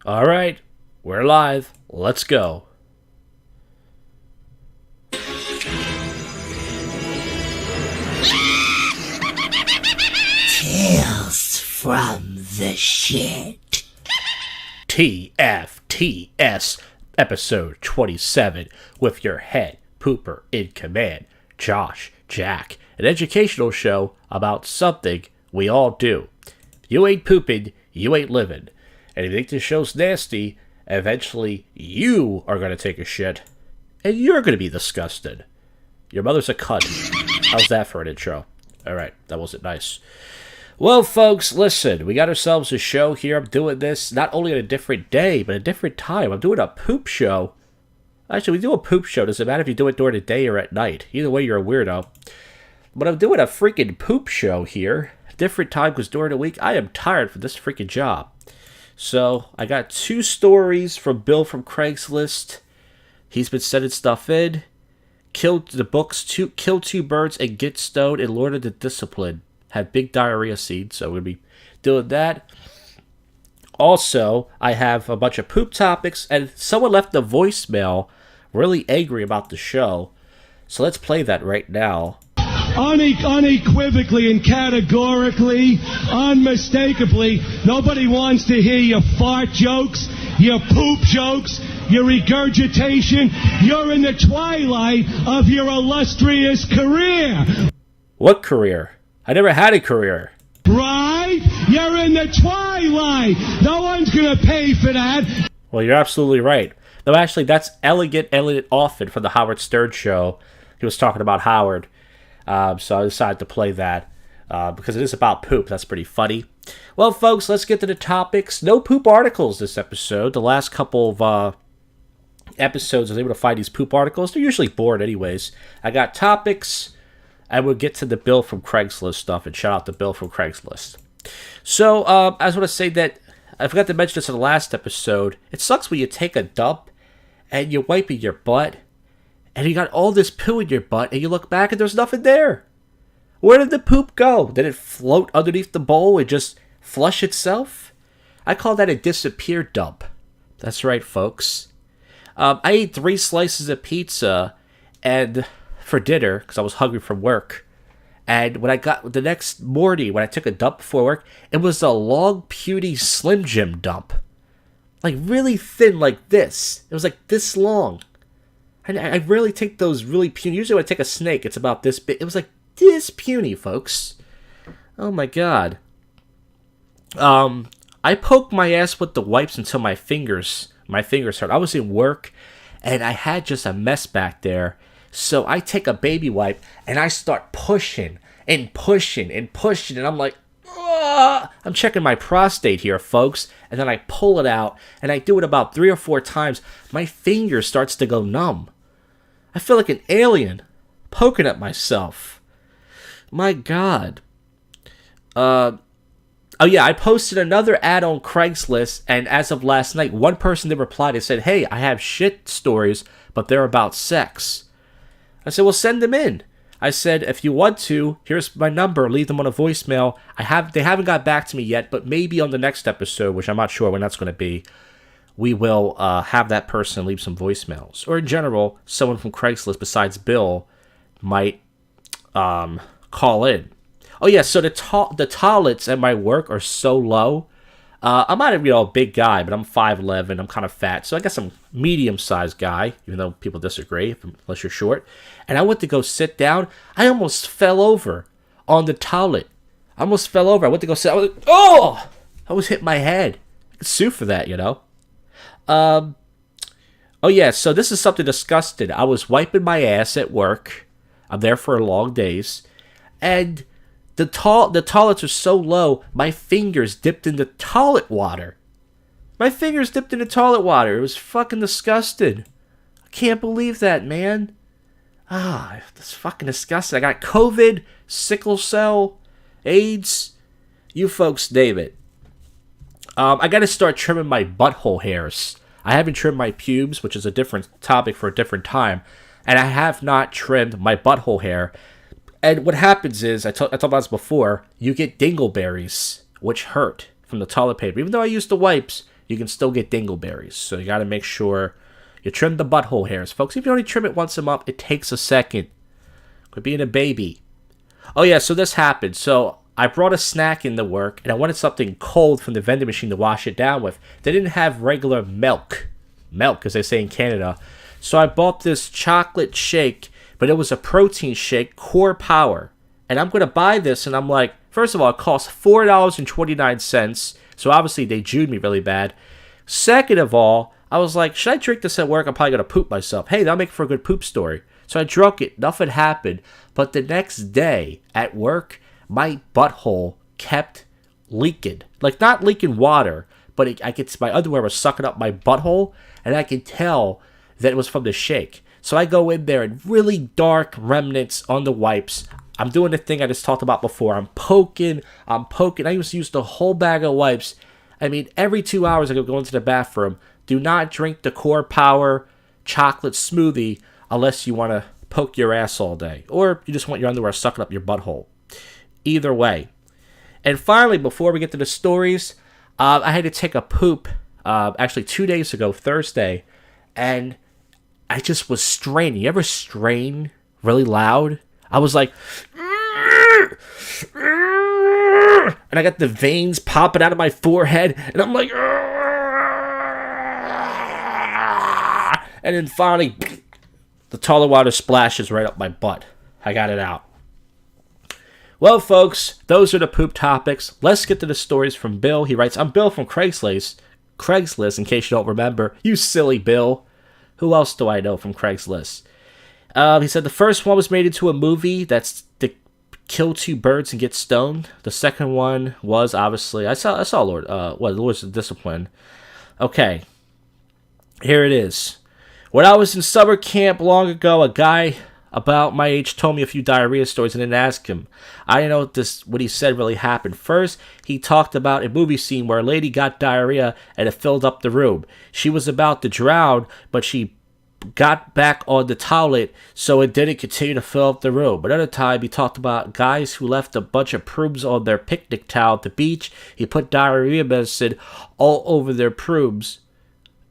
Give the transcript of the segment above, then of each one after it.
All right, we're live. Let's go. Tales from the shit. TFTS, episode 27, with your head pooper in command, Josh Jack, an educational show about something we all do. If you ain't pooping, you ain't living. And if you think this show's nasty, eventually you are going to take a shit, and you're going to be disgusted. Your mother's a cunt. How's that for an intro? Alright, that wasn't nice. Well, folks, listen, we got ourselves a show here. I'm doing this not only on a different day, but a different time. I'm doing a poop show. Actually, we do a poop show. Doesn't matter if you do it during the day or at night. Either way, you're a weirdo. But I'm doing a freaking poop show here. Different time because during the week, I am tired from this freaking job. So, I got 2 stories from Bill from Craigslist. He's been sending stuff in. Kill 2 birds and get stoned and Lord of the Discipline. Had big diarrhea seed, so we're going to be doing that. Also, I have a bunch of poop topics, and someone left a voicemail really angry about the show. So let's play that right now. Unequivocally and categorically, unmistakably, nobody wants to hear your fart jokes, your poop jokes, your regurgitation. You're in the twilight of your illustrious career. What career? I never had a career. Right? You're in the twilight. No one's going to pay for that. Well, you're absolutely right. No, actually, that's Elegant Elliot Offit from the Howard Stern Show. He was talking about Howard. So I decided to play that because it is about poop. That's pretty funny. Well, folks, let's get to the topics. No poop articles this episode. The last couple of episodes I was able to find these poop articles. They're usually bored anyways. I got topics. I will get to the Bill from Craigslist stuff, and shout out to Bill from Craigslist. So, I just want to say that I forgot to mention this in the last episode. It sucks when you take a dump and you're wiping your butt, and you got all this poo in your butt, and you look back and there's nothing there. Where did the poop go? Did it float underneath the bowl and just flush itself? I call that a disappear dump. That's right, folks. I ate 3 slices of pizza and for dinner because I was hungry from work. And when I got the next morning, when I took a dump before work, it was a long, puny Slim Jim dump. Like really thin like this. It was like this long. And I rarely take those really puny. Usually when I take a snake, it's about this big. It was like this puny, folks. Oh my god. I poked my ass with the wipes until my fingers hurt. I was in work, and I had just a mess back there. So I take a baby wipe, and I start pushing, and I'm like, ugh! I'm checking my prostate here, folks, and then I pull it out, and I do it about 3 or 4 times. My finger starts to go numb. I feel like an alien poking at myself. My god. Oh yeah, I posted another ad on Craigslist, and as of last night, one person did reply. They said, hey, I have shit stories, but they're about sex. I said, well, send them in. I said, if you want to, here's my number. Leave them on a voicemail. They haven't got back to me yet, but maybe on the next episode, which I'm not sure when that's going to be, we will have that person leave some voicemails. Or in general, someone from Craigslist besides Bill might call in. Oh yeah, so the toilets at my work are so low. I'm not a big guy, but I'm 5'11". I'm kind of fat, so I guess I'm a medium-sized guy, even though people disagree, unless you're short. And I went to go sit down. I almost fell over on the toilet. I almost fell over. I went to go sit. I was like, oh! I almost hit my head. I could sue for that, Oh yeah, so this is something disgusting. I was wiping my ass at work. I'm there for long days. And the toilets are so low, my fingers dipped into toilet water. My fingers dipped into toilet water. It was fucking disgusting. I can't believe that, man. That's fucking disgusting. I got COVID, sickle cell, AIDS. You folks name it. I gotta start trimming my butthole hairs. I haven't trimmed my pubes, which is a different topic for a different time. And I have not trimmed my butthole hair. And what happens is, I talked about this before, you get dingleberries, which hurt from the toilet paper. Even though I use the wipes, you can still get dingleberries. So you got to make sure you trim the butthole hairs. Folks, if you only trim it once a month, it takes a second. Quit being a baby. Oh yeah, so this happened. So I brought a snack into work, and I wanted something cold from the vending machine to wash it down with. They didn't have regular milk, as they say in Canada. So I bought this chocolate shake, but it was a protein shake, Core Power. And I'm going to buy this, and I'm like, first of all, it costs $4.29. So obviously they Jewed me really bad. Second of all, I was like, should I drink this at work? I'm probably going to poop myself. Hey, that'll make for a good poop story. So I drunk it. Nothing happened. But the next day at work, my butthole kept leaking. Like, not leaking water, but my underwear was sucking up my butthole, and I could tell that it was from the shake. So I go in there, and really dark remnants on the wipes. I'm doing the thing I just talked about before. I'm poking. I used the whole bag of wipes. I mean, every 2 hours I go into the bathroom. Do not drink the Core Power chocolate smoothie unless you want to poke your ass all day. Or you just want your underwear sucking up your butthole. Either way. And finally, before we get to the stories, I had to take a poop actually 2 days ago, Thursday, and I just was straining. You ever strain really loud? I was like, and I got the veins popping out of my forehead, and I'm like, and then finally, the toilet water splashes right up my butt. I got it out. Well, folks, those are the poop topics. Let's get to the stories from Bill. He writes, I'm Bill from Craigslist, in case you don't remember. You silly Bill. Who else do I know from Craigslist? He said the first one was made into a movie. That's to kill two birds and get stoned. The second one was, obviously, I saw Lords of Discipline. Okay, here it is. When I was in summer camp long ago, a guy about my age told me a few diarrhea stories and didn't ask him. I didn't know what he said really happened. First, he talked about a movie scene where a lady got diarrhea and it filled up the room. She was about to drown, but she got back on the toilet so it didn't continue to fill up the room. Another time, he talked about guys who left a bunch of prunes on their picnic towel at the beach. He put diarrhea medicine all over their prunes.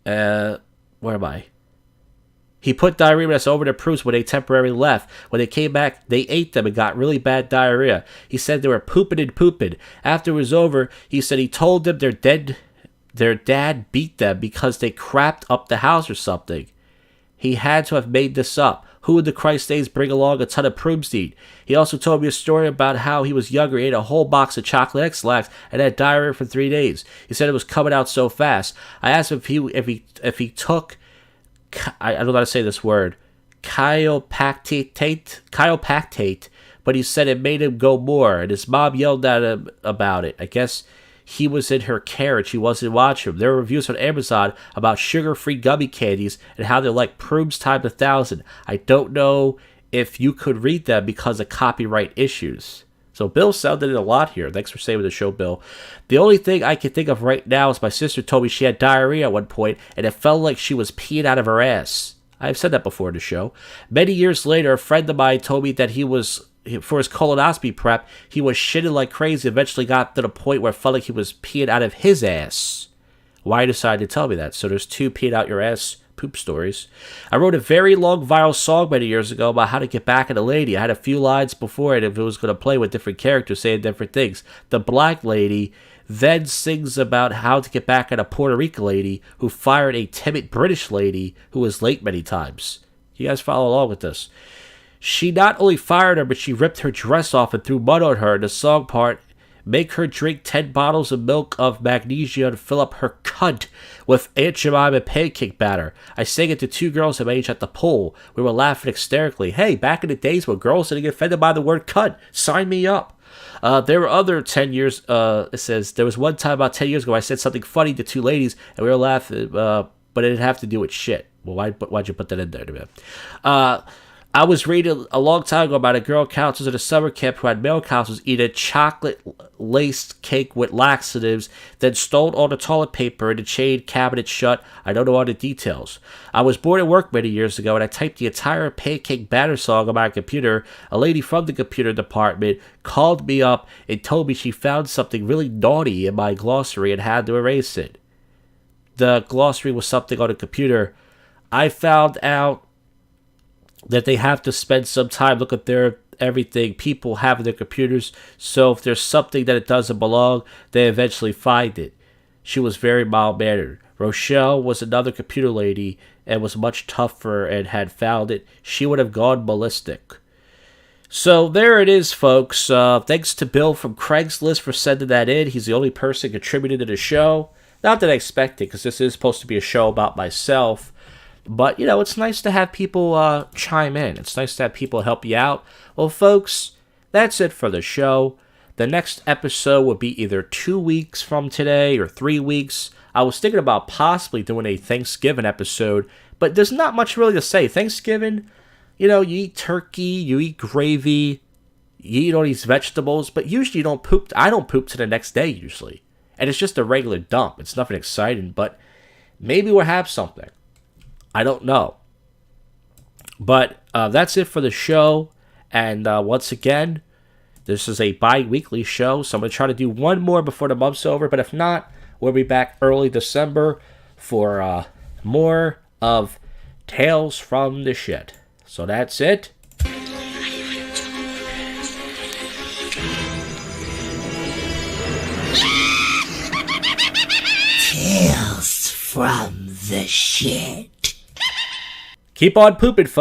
Where am I? He put diarrhea medicine over their prunes when they temporarily left. When they came back, they ate them and got really bad diarrhea. He said they were pooping and pooping. After it was over, he said he told them their dad beat them because they crapped up the house or something. He had to have made this up. Who in the Christ days bring along a ton of prunes to eat? He also told me a story about how he was younger, ate a whole box of chocolate X-Lax, and had diarrhea for 3 days. He said it was coming out so fast. I asked him if he took, I don't know how to say this word, chiropactate, but he said it made him go more, and his mom yelled at him about it. I guess he was in her carriage. He wasn't watching him. There were reviews on Amazon about sugar-free gummy candies and how they're like prunes times 1,000. I don't know if you could read them because of copyright issues. So Bill sounded it a lot here. Thanks for saving the show, Bill. The only thing I can think of right now is my sister told me she had diarrhea at one point, and it felt like she was peeing out of her ass. I've said that before in the show. Many years later, a friend of mine told me that for his colonoscopy prep, he was shitting like crazy. Eventually got to the point where it felt like he was peeing out of his ass. Why decided to tell me that? So there's 2 peeing out your ass poop stories. I wrote a very long viral song many years ago about how to get back at a lady. I had a few lines before it if it was going to play with different characters saying different things. The black lady then sings about how to get back at a Puerto Rican lady who fired a timid British lady who was late many times. You guys follow along with this. She not only fired her, but she ripped her dress off and threw mud on her. In the song part, make her drink 10 bottles of milk of magnesia and fill up her cunt with Aunt Jemima pancake batter. I sang it to 2 girls of age at the pool. We were laughing hysterically. Hey, back in the days when girls didn't get offended by the word cunt, sign me up. There were other 10 years, it says, there was one time about 10 years ago I said something funny to 2 ladies and we were laughing, but it didn't have to do with shit. Well, why'd you put that in there, man? I was reading a long time ago about a girl counselor at a summer camp who had male counselors eat a chocolate-laced cake with laxatives, then stole all the toilet paper and the chain cabinet shut. I don't know all the details. I was bored at work many years ago, and I typed the entire pancake batter song on my computer. A lady from the computer department called me up and told me she found something really naughty in my glossary and had to erase it. the glossary was something on a computer, I found out that they have to spend some time looking at their everything people have in their computers. So if there's something that it doesn't belong, they eventually find it. She was very mild-mannered. Rochelle was another computer lady and was much tougher and had found it. She would have gone ballistic. So there it is, folks. Thanks to Bill from Craigslist for sending that in. He's the only person contributed to the show. Not that I expected, because this is supposed to be a show about myself. But, you know, it's nice to have people chime in. It's nice to have people help you out. Well, folks, that's it for the show. The next episode will be either 2 weeks from today or 3 weeks. I was thinking about possibly doing a Thanksgiving episode, but there's not much really to say. Thanksgiving, you know, you eat turkey, you eat gravy, you eat all these vegetables, but usually you don't poop. I don't poop to the next day usually. And it's just a regular dump. It's nothing exciting, but maybe we'll have something. I don't know. But that's it for the show. And once again, this is a bi-weekly show, so I'm going to try to do one more before the month's over. But if not, we'll be back early December for more of Tales from the Shit. So that's it. Tales from the Shit. Keep on pooping, folks.